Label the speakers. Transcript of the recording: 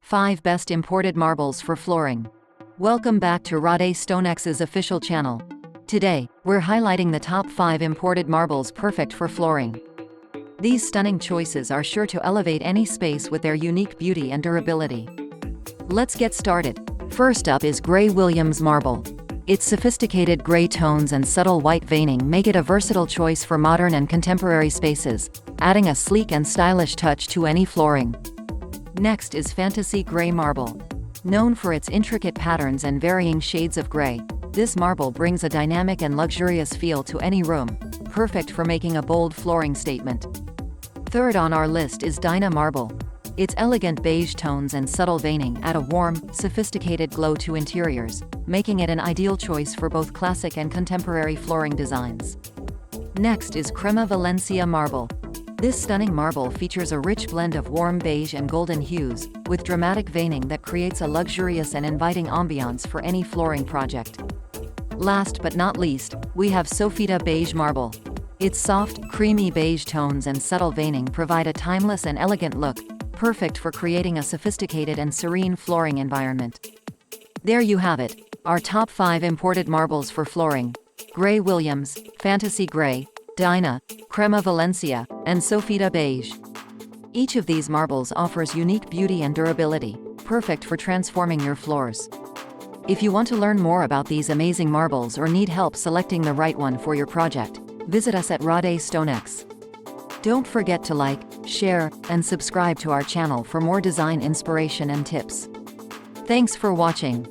Speaker 1: 5 Best Imported Marbles for Flooring. Welcome back to Radhe Stonex's official channel. Today, we're highlighting the top 5 imported marbles perfect for flooring. These stunning choices are sure to elevate any space with their unique beauty and durability. Let's get started. First up is Gray Williams Marble. Its sophisticated gray tones and subtle white veining make it a versatile choice for modern and contemporary spaces, adding a sleek and stylish touch to any flooring. Next is Fantasy Gray Marble. Known for its intricate patterns and varying shades of gray, this marble brings a dynamic and luxurious feel to any room, perfect for making a bold flooring statement. Third on our list is Dinah Marble. Its elegant beige tones and subtle veining add a warm, sophisticated glow to interiors, making it an ideal choice for both classic and contemporary flooring designs. Next is Crema Valencia Marble. This stunning marble features a rich blend of warm beige and golden hues, with dramatic veining that creates a luxurious and inviting ambiance for any flooring project. Last but not least, we have Sofita Beige Marble. Its soft, creamy beige tones and subtle veining provide a timeless and elegant look, perfect for creating a sophisticated and serene flooring environment. There you have it, our top 5 imported marbles for flooring: Gray Williams, Fantasy Gray, Dinah, Crema Valencia, and Sofita Beige. Each of these marbles offers unique beauty and durability, perfect for transforming your floors. If you want to learn more about these amazing marbles or need help selecting the right one for your project, visit us at Radhe Stonex. Don't forget to like, share, and subscribe to our channel for more design inspiration and tips. Thanks for watching.